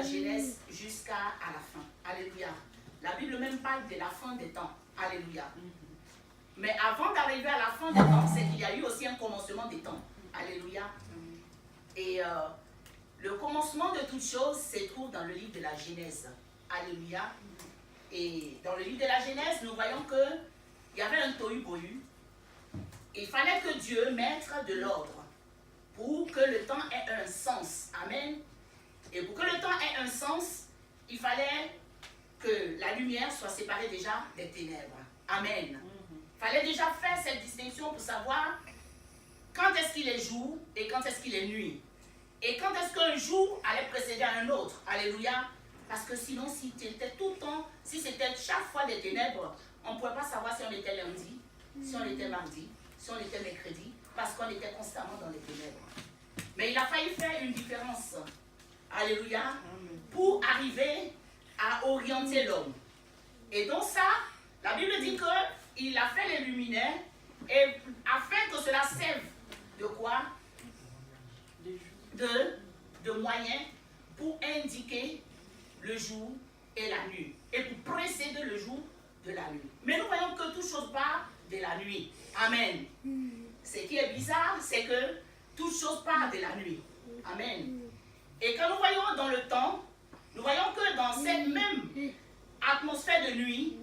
la Genèse jusqu'à la fin. Alléluia. La Bible même parle de la fin des temps. Alléluia. Mais avant d'arriver à la fin des temps, c'est qu'il y a eu aussi un commencement des temps. Alléluia. Et le commencement de toutes choses se trouve dans le livre de la Genèse. Alléluia. Et dans le livre de la Genèse, nous voyons qu'il y avait un tohu-bohu. Il fallait que Dieu mette de l'ordre pour que le temps ait un sens. Amen. Et pour que le temps ait un sens, il fallait que la lumière soit séparée déjà des ténèbres. Amen. Il fallait déjà faire cette distinction pour savoir quand est-ce qu'il est jour et quand est-ce qu'il est nuit. Et quand est-ce qu'un jour allait précéder à un autre. Alléluia. Parce que sinon, si c'était tout le temps, si c'était chaque fois des ténèbres, on ne pouvait pas savoir si on était lundi, si on était mardi, si on était mercredi, parce qu'on était constamment dans les ténèbres. Mais il a failli faire une différence. Alléluia. Pour arriver à orienter l'homme. Et donc ça, la Bible dit qu'il a fait les luminaires et afin que cela serve de quoi? De moyen pour indiquer le jour et la nuit. Et pour précéder le jour de la nuit. Mais nous voyons que toute chose part de la nuit. Amen. Ce qui est bizarre, c'est que toute chose part de la nuit. Amen. Et quand nous voyons dans le temps, nous voyons que dans cette même atmosphère de nuit,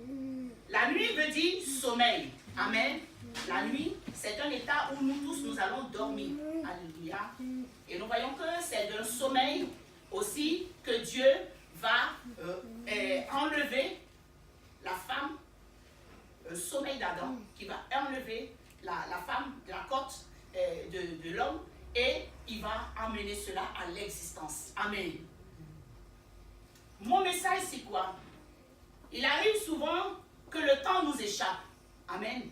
la nuit veut dire sommeil. Amen. La nuit, c'est un état où nous tous, nous allons dormir. Alléluia. Et nous voyons que c'est d'un sommeil aussi que Dieu va enlever la femme, le sommeil d'Adam, qui va enlever la femme de la côte de l'homme et il va amener cela à l'existence. Amen. Mon message, c'est quoi? Il arrive souvent que le temps nous échappe. Amen.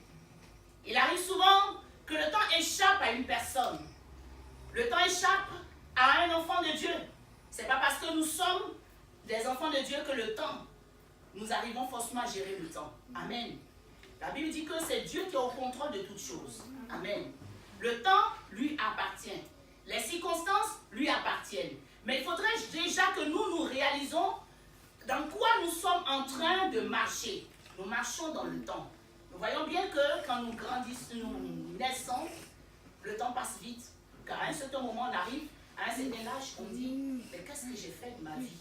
Il arrive souvent que le temps échappe à une personne. Le temps échappe à un enfant de Dieu. Ce n'est pas parce que nous sommes des enfants de Dieu que le temps, nous arrivons forcément à gérer le temps. Amen. La Bible dit que c'est Dieu qui est au contrôle de toutes choses. Amen. Le temps lui appartient. Les circonstances lui appartiennent. Mais il faudrait déjà que nous réalisons dans quoi nous sommes en train de marcher. Nous marchons dans le temps. Nous voyons bien que quand nous grandissons, nous naissons, le temps passe vite. Car à un certain moment, on arrive à un certain âge, on dit, mais qu'est-ce que j'ai fait de ma vie?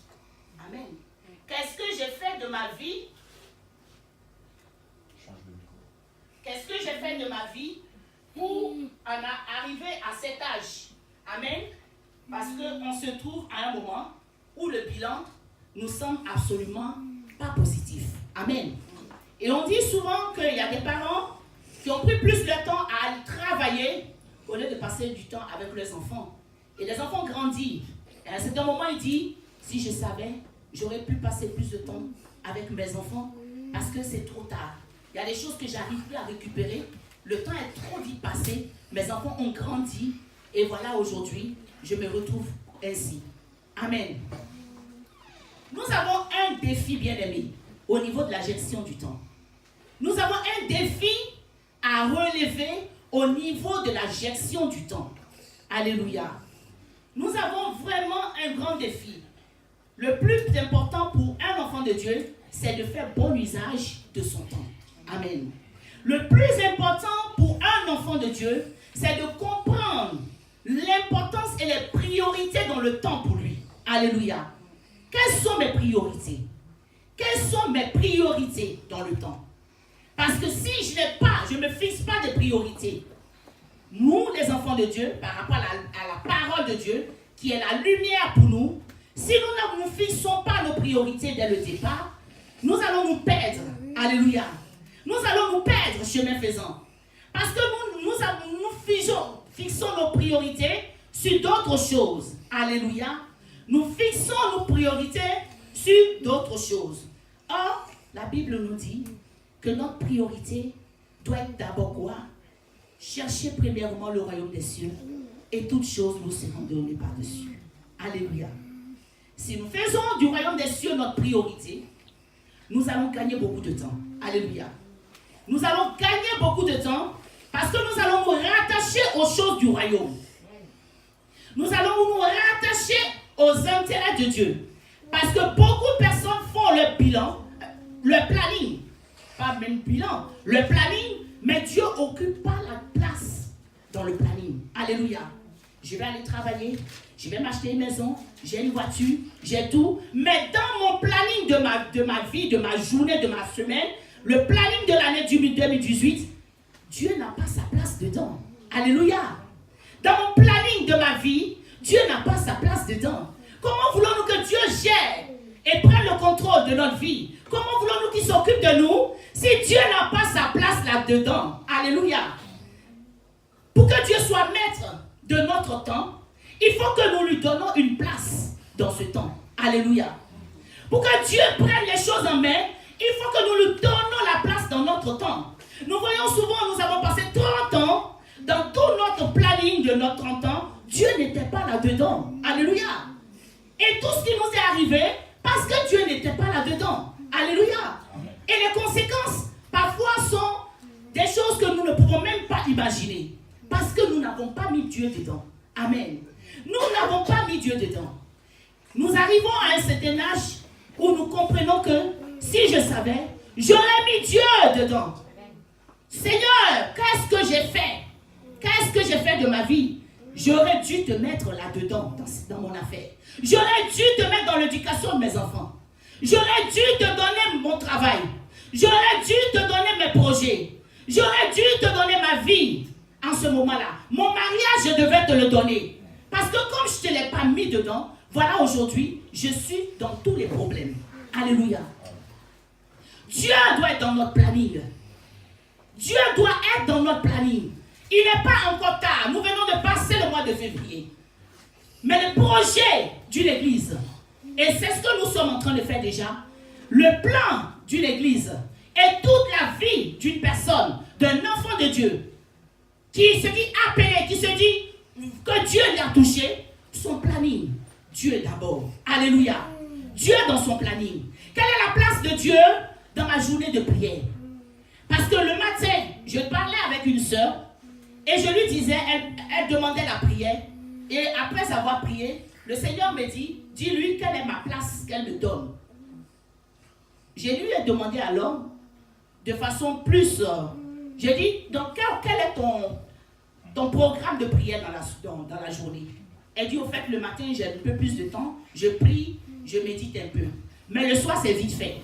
Amen. Qu'est-ce que j'ai fait de ma vie? Qu'est-ce que j'ai fait de ma vie pour en arriver à cet âge? Amen. Parce qu'on se trouve à un moment où le bilan nous semble absolument pas positif. Amen. Et on dit souvent qu'il y a des parents qui ont pris plus de temps à aller travailler au lieu de passer du temps avec leurs enfants. Et les enfants grandissent. Et à un certain moment, il dit, si je savais, j'aurais pu passer plus de temps avec mes enfants parce que c'est trop tard. Il y a des choses que j'arrive plus à récupérer. Le temps est trop vite passé. Mes enfants ont grandi. Et voilà, aujourd'hui, je me retrouve ainsi. Amen. Nous avons un défi, bien-aimé, au niveau de la gestion du temps. Nous avons un défi à relever au niveau de la gestion du temps. Alléluia. Nous avons vraiment un grand défi. Le plus important pour un enfant de Dieu, c'est de faire bon usage de son temps. Amen. Le plus important pour un enfant de Dieu, c'est de comprendre l'importance et les priorités dans le temps pour lui. Alléluia. Quelles sont mes priorités? Quelles sont mes priorités dans le temps? Parce que si je ne me fixe pas de priorités, nous, les enfants de Dieu, par rapport à la parole de Dieu, qui est la lumière pour nous, si nous ne nous fixons pas nos priorités dès le départ, nous allons nous perdre. Alléluia. Nous allons nous perdre chemin faisant. Parce que nous fixons nos priorités sur d'autres choses. Alléluia. Nous fixons nos priorités sur d'autres choses. Or, la Bible nous dit que notre priorité doit être d'abord quoi? Chercher premièrement le royaume des cieux et toutes choses nous seront données par-dessus. Alléluia. Si nous faisons du royaume des cieux notre priorité, nous allons gagner beaucoup de temps. Alléluia. Nous allons gagner beaucoup de temps parce que nous allons nous rattacher aux choses du royaume. Nous allons nous rattacher aux intérêts de Dieu. Parce que beaucoup de personnes font le bilan, le planning. Pas même bilan, le planning, mais Dieu n'occupe pas la place dans le planning. Alléluia. Je vais aller travailler, je vais m'acheter une maison, j'ai une voiture, j'ai tout. Mais dans mon planning de ma vie, de ma journée, de ma semaine, le planning de l'année 2018, Dieu n'a pas sa place dedans. Alléluia. Dans mon planning de ma vie, Dieu n'a pas sa place dedans. Comment voulons-nous que Dieu gère et prenne le contrôle de notre vie? Comment voulons-nous qu'il s'occupe de nous si Dieu n'a pas sa place là-dedans? Alléluia. Pour que Dieu soit maître de notre temps, il faut que nous lui donnons une place dans ce temps. Alléluia. Pour que Dieu prenne les choses en main, il faut que nous lui donnons la place dans notre temps. Nous voyons souvent, nous avons passé 30 ans dans tout notre planning de notre 30 ans. Dieu n'était pas là-dedans. Alléluia. Et tout ce qui nous est arrivé, parce que Dieu n'était pas là-dedans. Alléluia. Et les conséquences, parfois, sont des choses que nous ne pouvons même pas imaginer. Parce que nous n'avons pas mis Dieu dedans. Amen. Nous n'avons pas mis Dieu dedans. Nous arrivons à un certain âge où nous comprenons que si je savais, j'aurais mis Dieu dedans. Seigneur, qu'est-ce que j'ai fait? Qu'est-ce que j'ai fait de ma vie? J'aurais dû te mettre là-dedans, dans mon affaire. J'aurais dû te mettre dans l'éducation de mes enfants. J'aurais dû te donner mon travail. J'aurais dû te donner mes projets. J'aurais dû te donner ma vie en ce moment-là. Mon mariage, je devais te le donner. Parce que comme je ne te l'ai pas mis dedans, voilà aujourd'hui, je suis dans tous les problèmes. Alléluia. Dieu doit être dans notre planning. Dieu doit être dans notre planning. Il n'est pas encore tard. Nous venons de passer le mois de février. Mais le projet d'une église, et c'est ce que nous sommes en train de faire déjà, le plan d'une église et toute la vie d'une personne, d'un enfant de Dieu, qui se dit appelé, qui se dit que Dieu l'a touché, son planning. Dieu d'abord. Alléluia. Dieu dans son planning. Quelle est la place de Dieu dans ma journée de prière? Parce que le matin, je parlais avec une sœur et je lui disais, elle demandait la prière. Et après avoir prié, le Seigneur me dit, dis-lui quelle est ma place qu'elle me donne. Je lui ai demandé alors, de façon plus... j'ai dit, donc quel est ton programme de prière dans la journée? Elle dit, au fait, le matin, j'ai un peu plus de temps, je prie, je médite un peu. Mais le soir, c'est vite fait.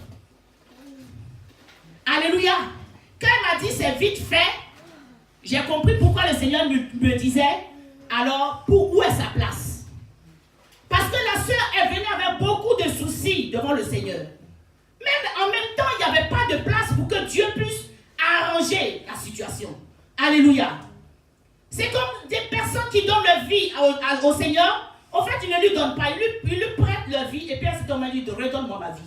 Alléluia. Quand elle m'a dit, c'est vite fait, j'ai compris pourquoi le Seigneur me disait, alors, où est sa place? Parce que la sœur, elle venait avec beaucoup de soucis devant le Seigneur. Mais en même temps, il n'y avait pas de place pour que Dieu puisse arranger la situation. Alléluia. C'est comme des personnes qui donnent leur vie au Seigneur. En fait, ils ne lui donnent pas. Ils lui prêtent leur vie et puis à ce moment il dit, redonne-moi ma vie.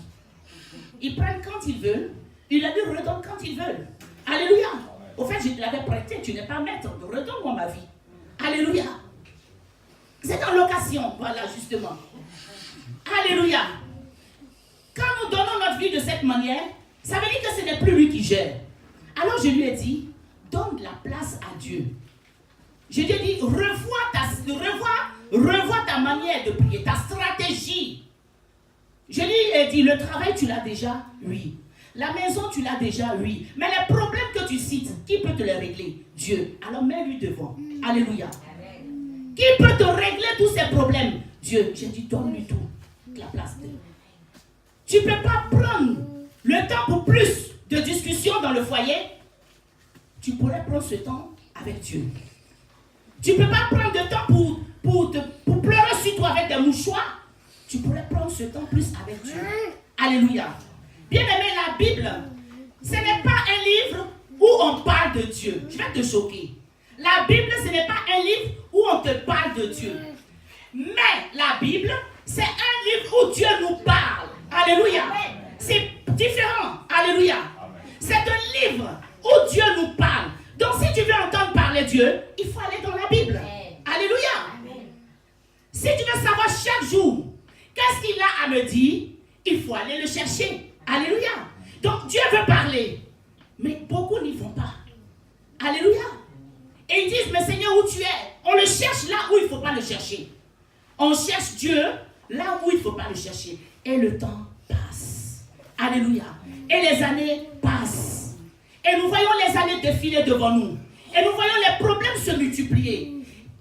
Ils prennent quand ils veulent. Il a dit, redonne quand ils veulent. Alléluia. Au fait, je te l'avais prêté. Tu n'es pas maître. Redonne-moi ma vie. Alléluia. C'est en location. Voilà, justement. Alléluia. Quand nous donnons notre vie de cette manière, ça veut dire que ce n'est plus lui qui gère. Alors je lui ai dit, donne la place à Dieu. Je lui ai dit, revois ta manière de prier, ta stratégie. Je lui ai dit, le travail, tu l'as déjà? Oui. La maison, tu l'as déjà? Oui. Mais les problèmes que tu cites, qui peut te les régler? Dieu. Alors mets-lui devant. Alléluia. Qui peut te régler tous ces problèmes? Dieu. J'ai dit, donne-lui tout. La place de Dieu. Tu ne peux pas prendre le temps pour plus de discussions dans le foyer. Tu pourrais prendre ce temps avec Dieu. Tu ne peux pas prendre de temps pour pleurer sur toi avec des mouchoirs. Tu pourrais prendre ce temps plus avec Dieu. Alléluia. Bien aimé, la Bible, ce n'est pas un livre où on parle de Dieu. Je vais te choquer. La Bible, ce n'est pas un livre où on te parle de Dieu. Mais la Bible, c'est un livre où Dieu nous parle. Alléluia. C'est différent. Alléluia. C'est un livre où Dieu nous parle. Donc si tu veux entendre parler Dieu, il faut aller dans la Bible. Alléluia. Si tu veux savoir chaque jour qu'est-ce qu'il a à me dire, il faut aller le chercher. Alléluia. Donc Dieu veut parler. Mais beaucoup n'y vont pas. Alléluia. Et ils disent, mais Seigneur, où tu es? On le cherche là où il ne faut pas le chercher. On cherche Dieu là où il ne faut pas le chercher. Et le temps passe. Alléluia. Et les années passent. Et nous voyons les années défiler devant nous. Et nous voyons les problèmes se multiplier.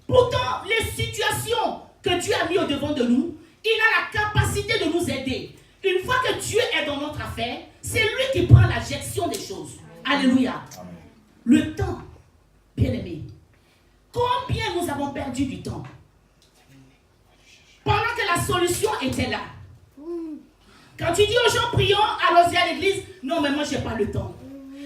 Pourtant, les situations que Dieu a mis au devant de nous, il a la capacité de nous aider. Une fois que Dieu est dans notre affaire, c'est lui qui prend la gestion des choses. Alléluia. Amen. Le temps, bien-aimé. Combien nous avons perdu du temps? Pendant que la solution était là. Quand tu dis aux gens, prions, allons-y à l'église. Non, mais moi, je n'ai pas le temps.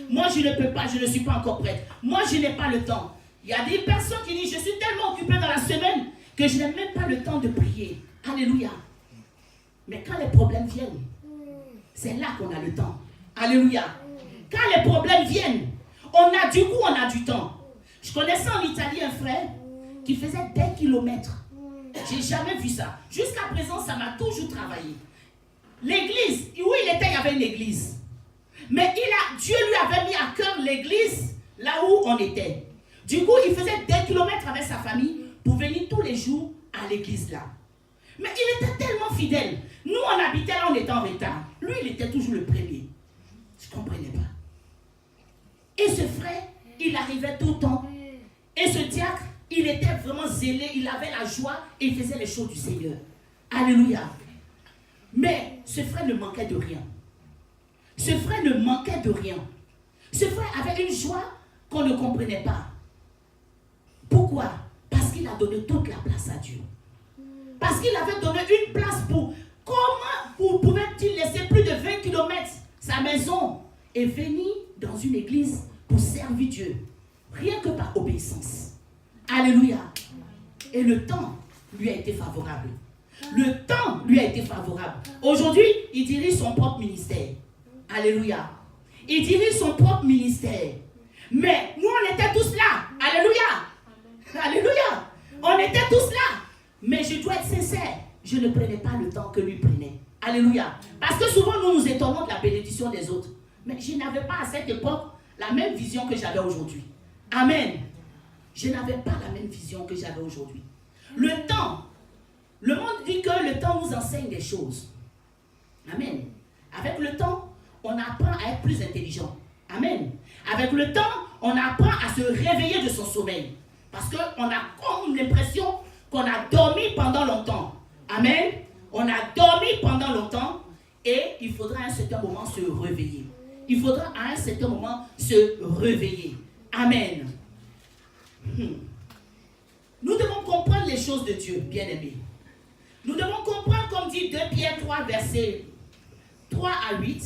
Moi, je ne peux pas, je ne suis pas encore prête. Moi, je n'ai pas le temps. Il y a des personnes qui disent, je suis tellement occupée dans la semaine que je n'ai même pas le temps de prier. Alléluia. Mais quand les problèmes viennent, c'est là qu'on a le temps. Alléluia. Quand les problèmes viennent, on a du temps. Je connaissais en Italie un frère qui faisait des kilomètres. J'ai jamais vu ça. Jusqu'à présent, ça m'a toujours travaillé. L'église, où il était, il y avait une église. Mais Dieu lui avait mis à cœur l'église là où on était. Du coup, il faisait des kilomètres avec sa famille pour venir tous les jours à l'église là. Mais il était tellement fidèle. Nous, on habitait là, on était en retard. Lui, il était toujours le premier. Je ne comprenais pas. Et ce frère, il arrivait tout le temps. Et ce diacre, il était vraiment zélé, il avait la joie et il faisait les choses du Seigneur. Alléluia. Mais ce frère ne manquait de rien. Ce frère ne manquait de rien. Ce frère avait une joie qu'on ne comprenait pas. Pourquoi? Parce qu'il a donné toute la place à Dieu. Parce qu'il avait donné une place pour... Comment pouvait-il laisser plus de 20 km sa maison et venir dans une église pour servir Dieu? Rien que par obéissance. Alléluia. Et le temps lui a été favorable. Le temps lui a été favorable. Aujourd'hui, il dirige son propre ministère. Alléluia. Il dirige son propre ministère. Mais nous, on était tous là. Alléluia. Alléluia. On était tous là. Mais je dois être sincère. Je ne prenais pas le temps que lui prenait. Alléluia. Parce que souvent, nous nous étonnons de la bénédiction des autres. Mais je n'avais pas à cette époque la même vision que j'avais aujourd'hui. Amen. Je n'avais pas la même vision que j'avais aujourd'hui. Le temps, le monde dit que le temps nous enseigne des choses. Amen. Avec le temps, on apprend à être plus intelligent. Amen. Avec le temps, on apprend à se réveiller de son sommeil. Parce qu'on a comme l'impression qu'on a dormi pendant longtemps. Amen. On a dormi pendant longtemps et il faudra à un certain moment se réveiller. Il faudra à un certain moment se réveiller. Amen. Nous devons comprendre les choses de Dieu, bien-aimés. Nous devons comprendre, comme dit 2 Pierre 3, versets 3 à 8,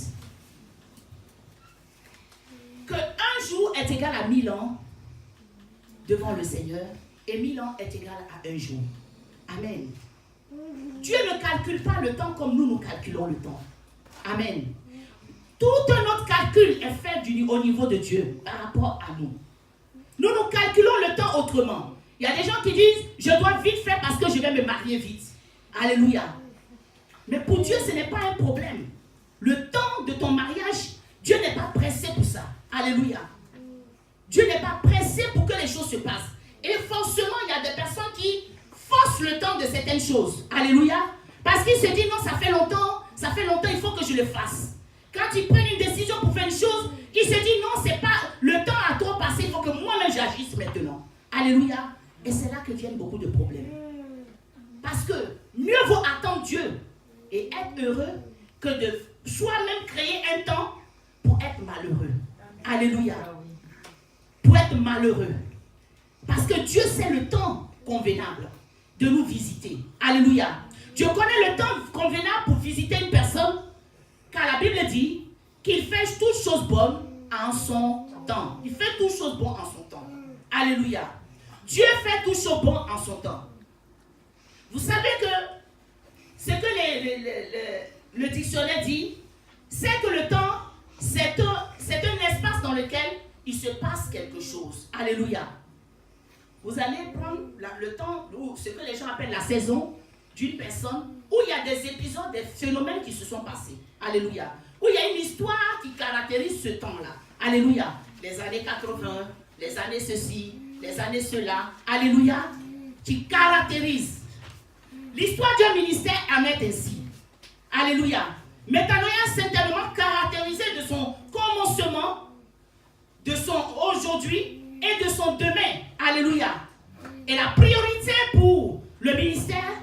que un jour est égal à 1000 ans devant le Seigneur et 1000 ans est égal à un jour. Amen. Dieu ne calcule pas le temps comme nous calculons le temps. Amen. Tout notre calcul est fait au niveau de Dieu par rapport à nous. Nous calculons le temps autrement. Il y a des gens qui disent, je dois vite faire parce que je vais me marier vite. Alléluia. Mais pour Dieu, ce n'est pas un problème. Le temps de ton mariage, Dieu n'est pas pressé pour ça. Alléluia. Dieu n'est pas pressé pour que les choses se passent. Et forcément, il y a des personnes qui forcent le temps de certaines choses. Alléluia. Parce qu'ils se disent, non, ça fait longtemps, il faut que je le fasse. Quand ils prennent une décision pour faire une chose, ils se disent, non, c'est pas, le temps a trop passé, il faut que moi-même j'agisse maintenant. Alléluia. Et c'est là que viennent beaucoup de problèmes. Parce que mieux vaut attendre Dieu et être heureux que de soi-même créer un temps pour être malheureux. Alléluia. Pour être malheureux. Parce que Dieu sait le temps convenable de nous visiter. Alléluia. Dieu connaît le temps convenable pour visiter une personne, car la Bible dit qu'il fait toutes choses bonnes en son temps. Il fait toutes choses bonnes en son temps. Alléluia. Dieu fait toutes choses bonnes en son temps. Vous savez que ce que le dictionnaire dit, c'est que le temps, c'est un espace dans lequel il se passe quelque chose. Alléluia. Vous allez prendre le temps, ou ce que les gens appellent la saison d'une personne, où il y a des épisodes, des phénomènes qui se sont passés. Alléluia. Où il y a une histoire qui caractérise ce temps-là. Alléluia. Les années 80, les années ceci, les années cela. Alléluia. Qui caractérise. L'histoire d'un ministère en est ainsi. Alléluia. Métanoïa s'est tellement caractérisé de son commencement, de son aujourd'hui et de son demain. Alléluia. Et la priorité pour le ministère,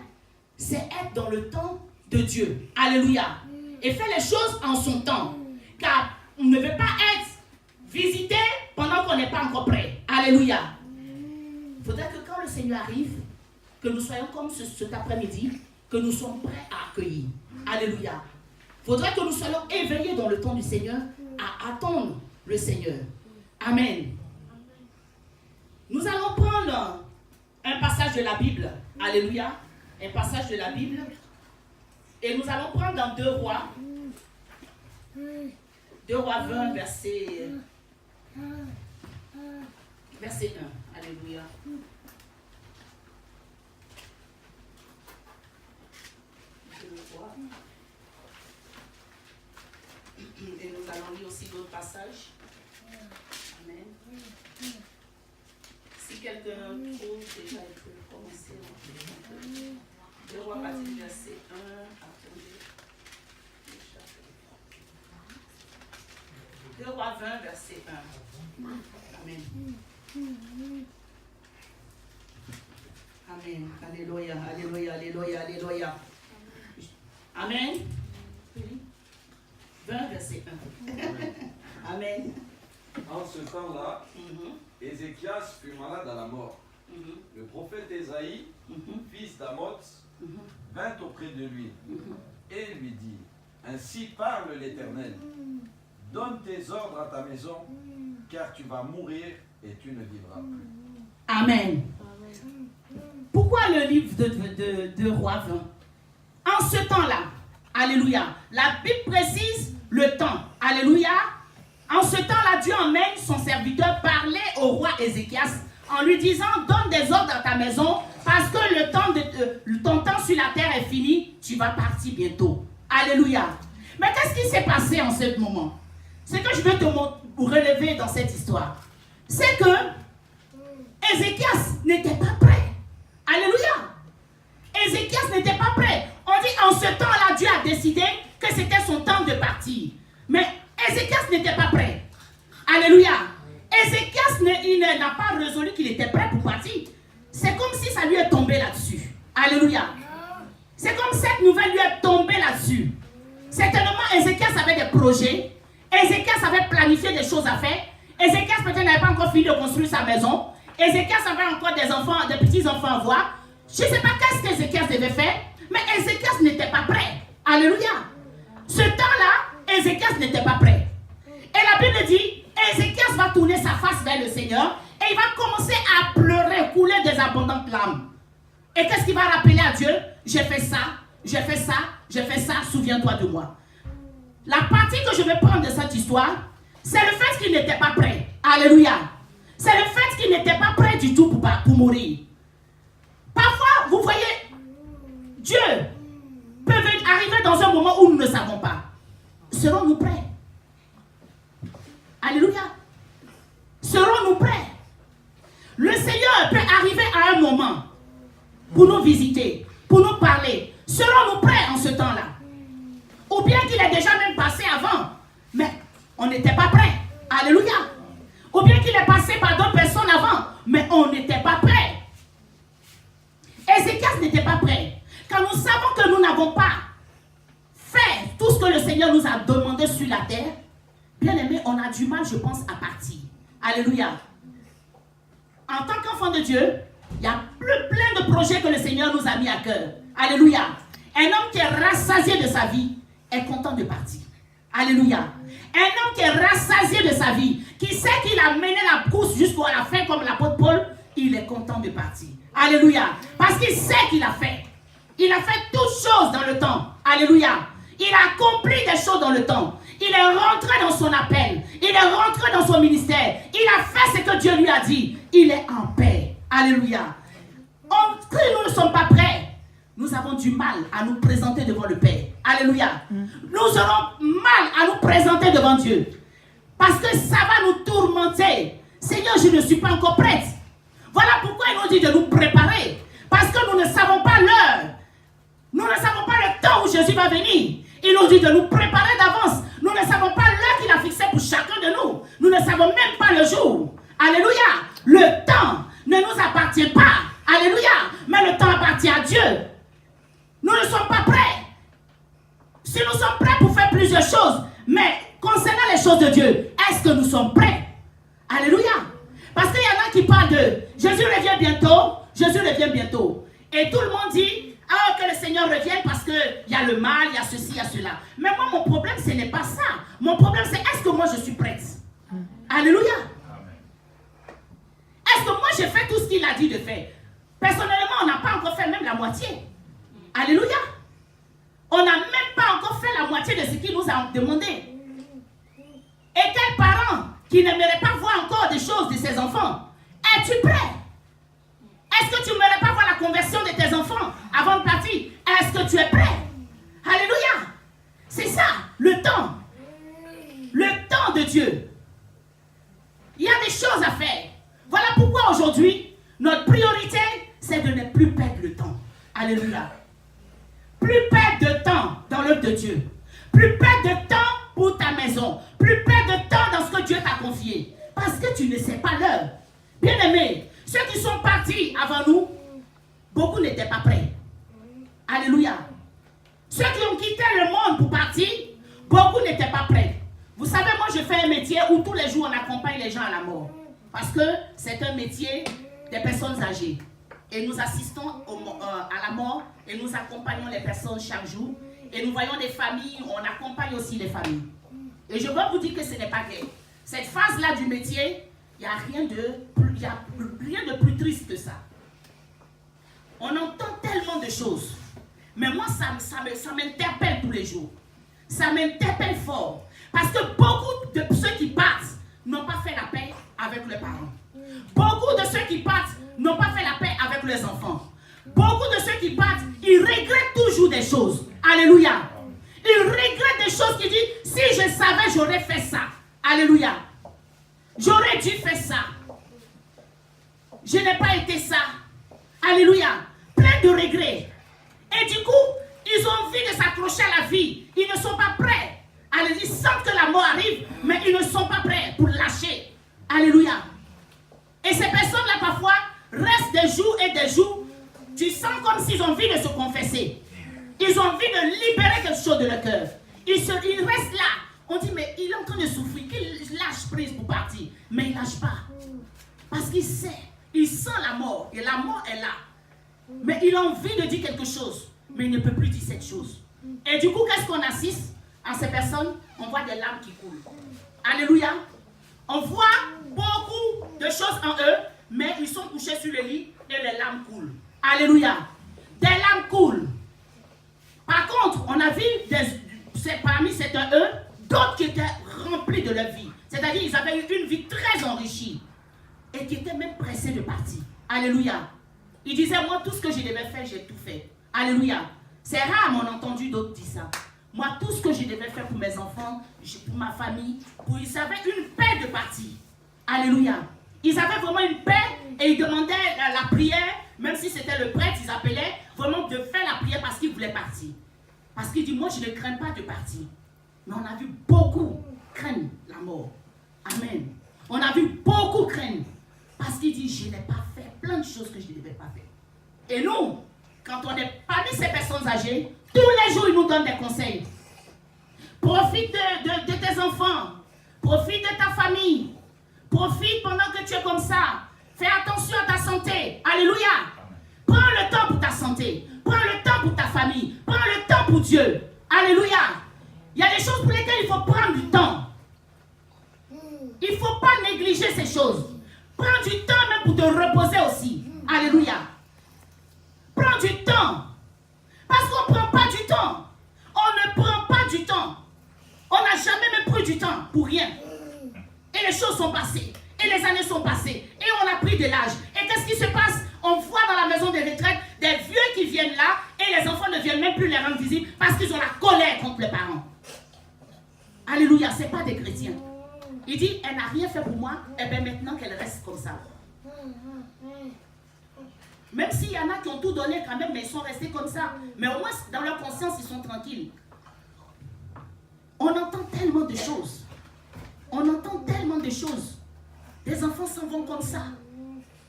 c'est être dans le temps de Dieu. Alléluia. Et faire les choses en son temps. Car on ne veut pas être visité pendant qu'on n'est pas encore prêt. Alléluia. Il faudrait que quand le Seigneur arrive, que nous soyons comme cet après-midi, que nous sommes prêts à accueillir. Alléluia. Il faudrait que nous soyons éveillés dans le temps du Seigneur à attendre le Seigneur. Amen. Nous allons prendre un passage de la Bible. Alléluia. Un passage de la Bible. Et nous allons prendre dans 2 Rois. 2 Rois 20, verset 1. Alléluia. Et nous allons lire aussi d'autres passages. Amen. Si quelqu'un trouve déjà, il peut commencer. 2 Rois, partir du verset 1. Attendez. 2 Rois 20, verset 1. Amen. Amen. Alléluia, alléluia, alléluia, alléluia. Amen. 20, verset 1. Amen. En ce temps-là, Ézéchias fut malade à la mort. Le prophète Ésaïe, fils d'Amoz, vint auprès de lui et lui dit: Ainsi parle l'Éternel, donne tes ordres à ta maison, car tu vas mourir et tu ne vivras plus. Amen. Pourquoi le livre de Rois 20? En ce temps-là, alléluia, la Bible précise le temps, alléluia. En ce temps-là, Dieu emmène son serviteur parler au roi Ézéchias en lui disant: donne des ordres à ta maison parce que ton temps sur la terre est fini, tu vas partir bientôt. Alléluia. Mais qu'est-ce qui s'est passé en ce moment? Ce que je veux te relever dans cette histoire, c'est que Ézéchias n'était pas prêt. Alléluia. Ézéchias n'était pas prêt. On dit en ce temps-là, Dieu a décidé que c'était son temps de partir. Mais Ézéchias n'était pas prêt. Alléluia. Ézéchias n'a pas résolu qu'il était prêt pour partir. C'est comme si ça lui est tombé là-dessus. Alléluia. C'est comme cette nouvelle lui est tombée là-dessus. Certainement, Ézéchias avait des projets. Ézéchias avait planifié des choses à faire. Ézéchias peut-être n'avait pas encore fini de construire sa maison. Ézéchias avait encore des enfants, des petits-enfants à voir. Je ne sais pas qu'est-ce qu'Ézéchias devait faire, mais Ézéchias n'était pas prêt. Alléluia. Ce temps-là, Ézéchias n'était pas prêt. Et la Bible dit, Ézéchias va tourner sa face vers le Seigneur et il va commencer à pleurer, couler des abondantes larmes. Et qu'est-ce qu'il va rappeler à Dieu? J'ai fait ça, j'ai fait ça, j'ai fait ça, souviens-toi de moi. La partie que je vais prendre de cette histoire, c'est le fait qu'il n'était pas prêt. Alléluia. C'est le fait qu'il n'était pas prêt du tout pour mourir. Parfois, vous voyez, Dieu peut arriver dans un moment où nous ne savons pas. Serons-nous prêts? Alléluia. Serons-nous prêts? Le Seigneur peut arriver à un moment pour nous visiter, pour nous parler. Serons-nous prêts en ce temps-là? Ou bien qu'il est déjà même passé avant, mais on n'était pas prêts. Alléluia. Ou bien qu'il est passé par d'autres personnes avant, mais on n'était pas prêts. Ézéchias n'était pas prêt. Quand nous savons que nous n'avons pas fait tout ce que le Seigneur nous a demandé sur la terre, bien aimé, on a du mal, je pense, à partir. Alléluia. En tant qu'enfant de Dieu, il y a plein de projets que le Seigneur nous a mis à cœur. Alléluia. Un homme qui est rassasié de sa vie est content de partir. Alléluia. Un homme qui est rassasié de sa vie, qui sait qu'il a mené la course jusqu'à la fin comme l'apôtre Paul, il est content de partir. Alléluia. Parce qu'il sait qu'il a fait. Il a fait toutes choses dans le temps. Alléluia. Il a accompli des choses dans le temps. Il est rentré dans son appel. Il est rentré dans son ministère. Il a fait ce que Dieu lui a dit. Il est en paix. Alléluia. Si nous ne sommes pas prêts, nous avons du mal à nous présenter devant le Père. Alléluia. Nous aurons mal à nous présenter devant Dieu. Parce que ça va nous tourmenter. Seigneur, je ne suis pas encore prête. Voilà pourquoi il nous dit de nous préparer. Parce que nous ne savons pas l'heure Nous ne savons pas le temps où Jésus va venir. Il nous dit de nous préparer d'avance. Nous ne savons pas l'heure qu'il a fixée pour chacun de nous. Nous ne savons même pas le jour. Alléluia. Le temps ne nous appartient pas. Alléluia. Mais le temps appartient à Dieu. Nous ne sommes pas prêts. Si nous sommes prêts pour faire plusieurs choses, mais concernant les choses de Dieu, est-ce que nous sommes prêts? Alléluia. Parce qu'il y en a qui parlent de Jésus revient bientôt, Jésus revient bientôt. Et tout le monde dit, ah, que le Seigneur revienne parce qu'il y a le mal, il y a ceci, il y a cela. Mais moi, mon problème, ce n'est pas ça. Mon problème, c'est est-ce que moi, je suis prête? Alléluia. Est-ce que moi, j'ai fait tout ce qu'il a dit de faire? Personnellement, on n'a pas encore fait même la moitié. Alléluia. On n'a même pas encore fait la moitié de ce qu'il nous a demandé. Et quel parent qui n'aimerait pas voir encore des choses de ses enfants? Es-tu prêt? Est-ce que tu n'aimerais pas voir la conversion de tes enfants avant de partir? Est-ce que tu es prêt? Alléluia. C'est ça, le temps. Le temps de Dieu. Il y a des choses à faire. Voilà pourquoi aujourd'hui, notre priorité, c'est de ne plus perdre le temps. Alléluia. Plus perdre de temps dans l'œuvre de Dieu. Plus perdre de temps pour ta maison. Plus perdre de temps dans ce que Dieu t'a confié. Parce que tu ne sais pas l'heure. Bien-aimés, ceux qui sont partis avant nous, beaucoup n'étaient pas prêts. Alléluia. Ceux qui ont quitté le monde pour partir, beaucoup n'étaient pas prêts. Vous savez, moi je fais un métier où tous les jours on accompagne les gens à la mort. Parce que c'est un métier des personnes âgées. Et nous assistons à la mort et nous accompagnons les personnes chaque jour. Et nous voyons des familles, on accompagne aussi les familles. Et je veux vous dire que ce n'est pas vrai. Cette phase-là du métier, il n'y a rien de plus triste que ça. On entend tellement de choses. Mais moi, ça m'interpelle tous les jours. Ça m'interpelle fort. Parce que beaucoup de ceux qui partent n'ont pas fait la paix avec leurs parents. Beaucoup de ceux qui partent n'ont pas fait la paix avec leurs enfants. Beaucoup de ceux qui partent, ils regrettent toujours des choses. Alléluia. Ils regrettent des choses qui disent, si je savais, j'aurais fait ça. Alléluia. J'aurais dû faire ça. Je n'ai pas été ça. Alléluia. Plein de regrets. Et du coup, ils ont envie de s'accrocher à la vie. Ils ne sont pas prêts. Alléluia. Ils sentent que la mort arrive, mais ils ne sont pas prêts pour lâcher. Alléluia. Et ces personnes-là, parfois, restent des jours et des jours. Tu sens comme s'ils ont envie de se confesser. Ils ont envie de libérer quelque chose de leur cœur. Ils restent là. On dit, mais il est en train de souffrir. Qu'il lâche prise pour partir. Mais il ne lâche pas. Parce qu'il sait. Il sent la mort. Et la mort est là. Mais il a envie de dire quelque chose. Mais il ne peut plus dire cette chose. Et du coup, qu'est-ce qu'on assiste à ces personnes? On voit des larmes qui coulent. Alléluia. On voit beaucoup de choses en eux. Mais ils sont couchés sur le lit et les larmes coulent. Alléluia. Des larmes coulent. Par contre, on a vu parmi certains eux, d'autres qui étaient remplis de leur vie. C'est-à-dire qu'ils avaient eu une vie très enrichie. Et qui étaient même pressés de partir. Alléluia. Ils disaient, moi, tout ce que je devais faire, j'ai tout fait. Alléluia. C'est rare, on a entendu d'autres dire ça. Moi, tout ce que je devais faire pour mes enfants, pour ma famille, ils avaient une paix de partir. Alléluia. Ils avaient vraiment une paix et ils demandaient la prière, même si c'était le prêtre, ils appelaient vraiment de faire la prière parce qu'ils voulaient partir. Parce qu'il dit, moi je ne crains pas de partir. Mais on a vu beaucoup craindre la mort. Amen. On a vu beaucoup craindre. Parce qu'il dit, je n'ai pas fait plein de choses que je ne devais pas faire. Et nous, quand on est parmi ces personnes âgées, tous les jours ils nous donnent des conseils. Profite de tes enfants. Profite de ta famille. Profite pendant que tu es comme ça. Fais attention à ta santé. Alléluia. Prends le temps pour ta santé. Prends le temps pour ta famille. Prends le temps pour Dieu. Alléluia. Il y a des choses pour lesquelles il faut prendre du temps. Il ne faut pas négliger ces choses. Prends du temps même pour te reposer aussi. Alléluia. Prends du temps. Parce qu'on ne prend pas du temps. On ne prend pas du temps. On n'a jamais même pris du temps pour rien. Et les choses sont passées. Et les années sont passées. Et on a pris de l'âge. Et qu'est-ce qui se passe? On voit dans la maison des retraites des vieux qui viennent là et les enfants ne viennent même plus les rendre visibles parce qu'ils ont la colère contre les parents. Alléluia, ce n'est pas des chrétiens. Il dit, elle n'a rien fait pour moi, et bien maintenant qu'elle reste comme ça. Même s'il y en a qui ont tout donné quand même, mais ils sont restés comme ça. Mais au moins, dans leur conscience, ils sont tranquilles. On entend tellement de choses. On entend tellement de choses. Des enfants s'en vont comme ça.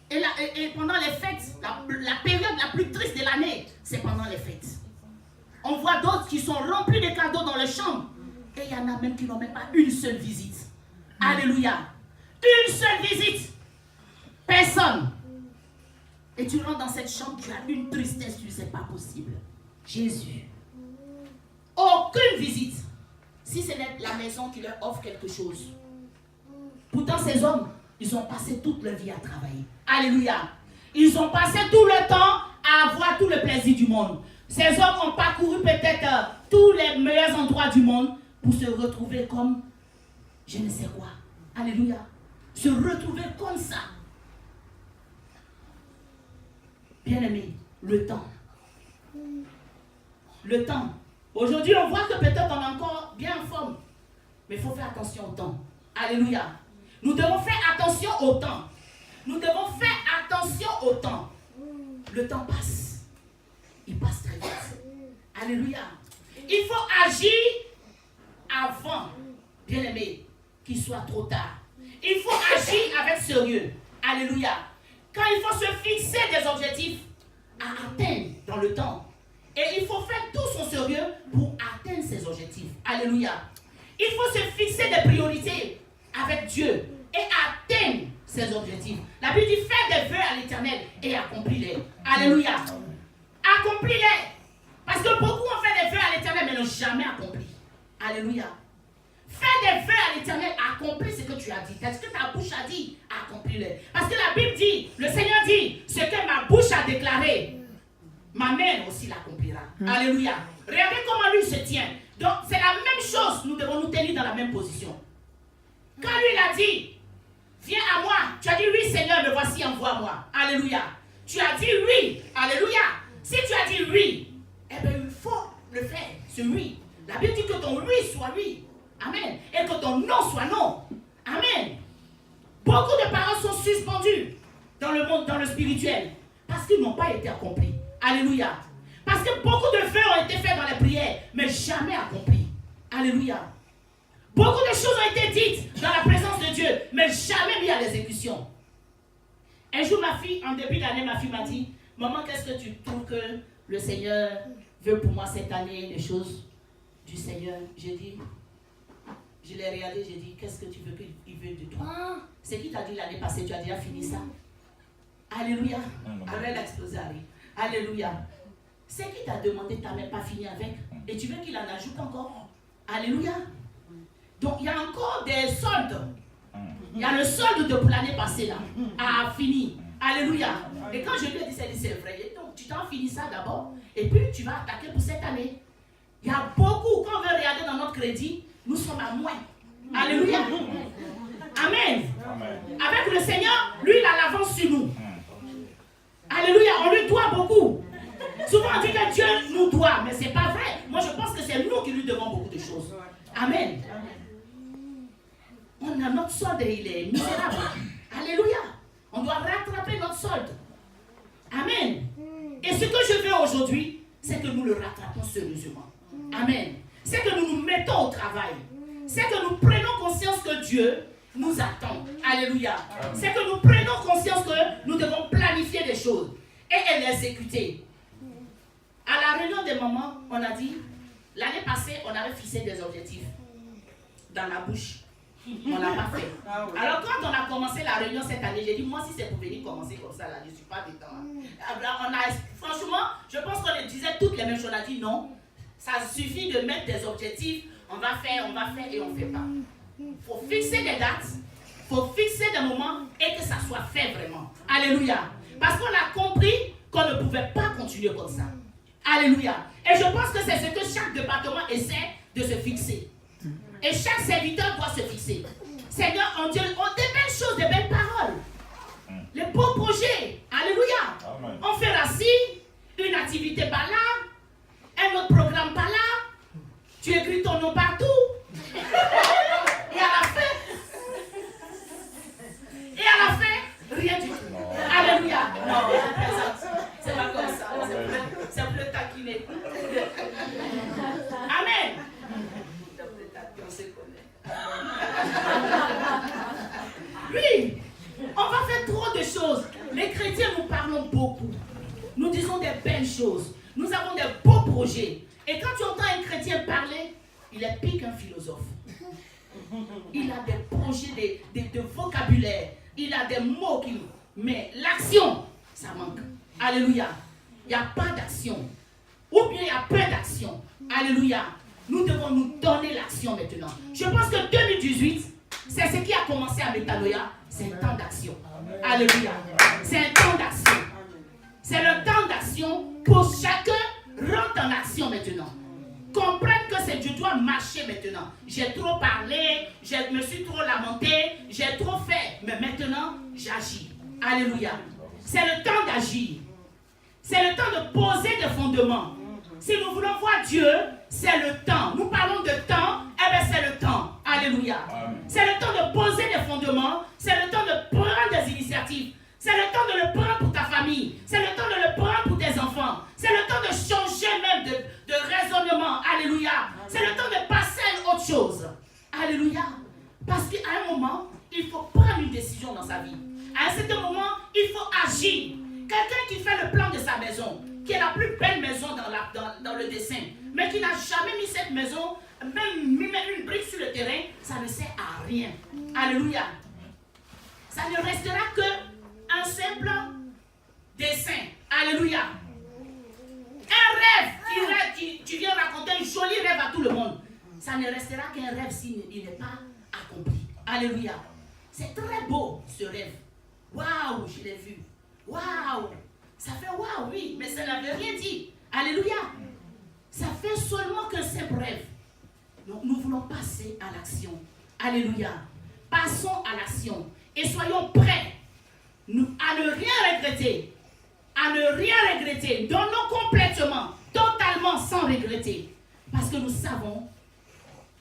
Et pendant les fêtes, la période la plus triste de l'année, c'est pendant les fêtes. On voit d'autres qui sont remplis de cadeaux dans les chambres. Et il y en a même qui n'ont même pas une seule visite. Alléluia. Une seule visite. Personne. Et tu rentres dans cette chambre, tu as une tristesse, tu ne sais pas possible. Jésus. Aucune visite. Si ce n'est la maison qui leur offre quelque chose. Pourtant, ces hommes, ils ont passé toute leur vie à travailler. Alléluia. Ils ont passé tout le temps à avoir tout le plaisir du monde. Ces hommes ont parcouru peut-être tous les meilleurs endroits du monde pour se retrouver comme je ne sais quoi. Alléluia. Se retrouver comme ça. Bien-aimé, le temps. Le temps. Aujourd'hui, on voit que peut-être on est encore bien en forme. Mais il faut faire attention au temps. Alléluia. Nous devons faire attention au temps. Nous devons faire attention au temps. Le temps passe. Il passe très vite. Alléluia. Il faut agir avant, bien-aimé, qu'il soit trop tard. Il faut agir avec sérieux. Alléluia. Quand il faut se fixer des objectifs à atteindre dans le temps. Et il faut faire tout son sérieux pour atteindre ces objectifs. Alléluia. Il faut se fixer des priorités avec Dieu et atteindre ses objectifs. La Bible dit fais des vœux à l'Éternel et accomplis-les. Alléluia. Accomplis-les. Parce que beaucoup ont fait des vœux à l'Éternel mais n'ont jamais accompli. Alléluia. Fais des vœux à l'Éternel, accomplis ce que tu as dit. Est-ce que ta bouche a dit, accomplis-le. Parce que la Bible dit, le Seigneur dit, ce que ma bouche a déclaré, ma main aussi l'accomplira. Alléluia. Regardez comment lui se tient. Donc c'est la même chose, nous devons nous tenir dans la même position. Quand lui l'a dit, viens à moi, tu as dit oui Seigneur, me voici, envoie-moi. Alléluia. Tu as dit oui. Alléluia. Si tu as dit oui, eh bien il faut le faire, ce oui. La Bible dit que ton oui soit oui. Amen. Et que ton non soit non. Amen. Beaucoup de paroles sont suspendues dans le monde, dans le spirituel, parce qu'ils n'ont pas été accomplis. Alléluia. Parce que beaucoup de vœux ont été faits dans les prières, mais jamais accomplis. Alléluia. Beaucoup de choses ont été dites dans la présence de Dieu, mais jamais mis à l'exécution. Un jour, ma fille, en début d'année, ma fille m'a dit, maman, qu'est-ce que tu trouves que le Seigneur veut pour moi cette année, les choses du Seigneur? J'ai dit, je l'ai regardé, j'ai dit, qu'est-ce que tu veux qu'il veut de toi? C'est qui t'a dit l'année passée, tu as déjà fini ça? Alléluia. Alors elle a explosé. Alléluia. C'est qui t'a demandé, tu n'as même pas fini avec? Et tu veux qu'il en ajoute encore? Alléluia. Donc il y a encore des soldes. Il y a le solde de l'année passée là, a fini. Alléluia. Et quand je lui ai dit, c'est vrai. Et donc tu t'en finis ça d'abord. Et puis tu vas attaquer pour cette année. Il y a beaucoup, quand on veut regarder dans notre crédit, nous sommes à moins. Alléluia. Amen. Avec le Seigneur, lui il a l'avance sur nous. Alléluia. On lui doit beaucoup. Souvent on dit que Dieu nous doit, mais ce n'est pas vrai. Moi je pense que c'est nous qui lui devons beaucoup de choses. Amen. On a notre solde et il est misérable. Alléluia. On doit rattraper notre solde. Amen. Et ce que je veux aujourd'hui, c'est que nous le rattrapons sérieusement. Amen. C'est que nous nous mettons au travail. C'est que nous prenons conscience que Dieu nous attend. Alléluia. C'est que nous prenons conscience que nous devons planifier des choses et les exécuter. À la réunion des mamans, on a dit, l'année passée, on avait fixé des objectifs dans la bouche. On ne l'a pas fait. Alors quand on a commencé la réunion cette année, j'ai dit, moi si c'est pour venir commencer comme ça, là, je ne suis pas dedans. Franchement, je pense qu'on disait toutes les mêmes choses. On a dit non, ça suffit de mettre des objectifs, on va faire et on ne fait pas. Il faut fixer des dates, il faut fixer des moments et que ça soit fait vraiment. Alléluia. Parce qu'on a compris qu'on ne pouvait pas continuer comme ça. Alléluia. Et je pense que c'est ce que chaque département essaie de se fixer. Et chaque serviteur doit se fixer. Seigneur, on dit des belles choses, des belles paroles. Les beaux projets. Alléluia. Amen. On fait ainsi, une activité par là, un autre programme par là. Tu écris ton nom partout. Et à la fin, rien du tout. Alléluia. Non, il est pire qu'un philosophe. Il a des projets, de vocabulaire. Il a des mots qui... Mais l'action, ça manque. Alléluia. Il n'y a pas d'action. Ou bien il y a peu d'action. Alléluia. Nous devons nous donner l'action maintenant. Je pense que 2018, c'est ce qui a commencé à Métanoïa. C'est un temps d'action. Alléluia. C'est un temps d'action. C'est le temps d'action pour chacun rentre en action maintenant. Comprendre que je dois marcher maintenant. J'ai trop parlé, je me suis trop lamenté, j'ai trop fait. Mais maintenant, j'agis. Alléluia. C'est le temps d'agir. C'est le temps de poser des fondements. Si nous voulons voir Dieu, c'est le temps. Nous parlons de temps, eh bien c'est le temps. Alléluia. C'est le temps de poser des fondements. C'est le temps de prendre des initiatives. C'est le temps de le prendre pour ta famille. C'est le temps de le prendre pour tes enfants. C'est le temps de changer même de raisonnement. Alléluia. C'est le temps de passer à une autre chose. Alléluia. Parce qu'à un moment, il faut prendre une décision dans sa vie. À un certain moment, il faut agir. Quelqu'un qui fait le plan de sa maison, qui est la plus belle maison dans le dessin, mais qui n'a jamais mis cette maison, même mis une brique sur le terrain, ça ne sert à rien. Alléluia. Ça ne restera que un simple dessin. Alléluia. Un rêve, tu viens raconter un joli rêve à tout le monde. Ça ne restera qu'un rêve s'il n'est pas accompli. Alléluia. C'est très beau ce rêve. Waouh, je l'ai vu. Waouh. Ça fait waouh, oui, mais ça n'avait rien dit. Alléluia. Ça fait seulement qu'un simple rêve. Donc nous voulons passer à l'action. Alléluia. Passons à l'action. Et soyons prêts à ne rien regretter. À ne rien regretter. Donnons complètement, totalement sans regretter. Parce que nous savons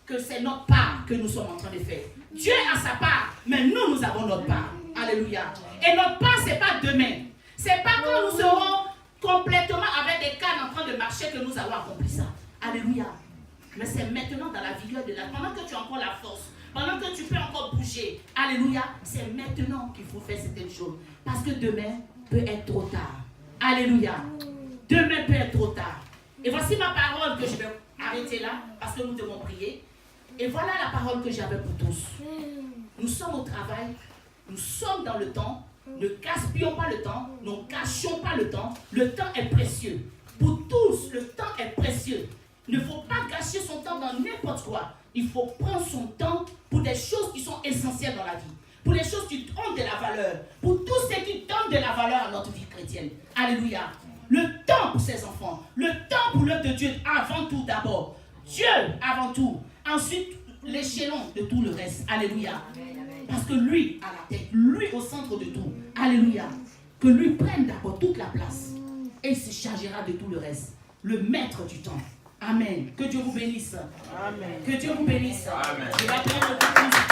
que c'est notre part que nous sommes en train de faire. Dieu a sa part, mais nous avons notre part. Alléluia. Et notre part, ce n'est pas demain. Ce n'est pas quand nous serons complètement avec des cannes en train de marcher que nous allons accomplir ça. Alléluia. Mais c'est maintenant dans la vigueur de l'âme. Pendant que tu as encore la force, pendant que tu peux encore bouger. Alléluia. C'est maintenant qu'il faut faire certaines choses. Parce que demain peut être trop tard. Alléluia. Demain peut être trop tard. Et voici ma parole que je vais arrêter là parce que nous devons prier. Et voilà la parole que j'avais pour tous. Nous sommes au travail. Nous sommes dans le temps. Ne gaspillons pas le temps. Ne cachons pas le temps. Le temps est précieux. Pour tous, le temps est précieux. Il ne faut pas gâcher son temps dans n'importe quoi. Il faut prendre son temps pour des choses qui sont essentielles dans la vie. Pour les choses qui ont de la valeur. Pour tout ce qui donne de la valeur à notre vie chrétienne. Alléluia. Le temps pour ses enfants. Le temps pour l'œuvre de Dieu avant tout d'abord. Dieu avant tout. Ensuite, l'échelon de tout le reste. Alléluia. Parce que lui à la tête. Lui au centre de tout. Alléluia. Que lui prenne d'abord toute la place. Et il se chargera de tout le reste. Le maître du temps. Amen. Que Dieu vous bénisse. Amen. Que Dieu vous bénisse. Amen. Je vais prendre le temps.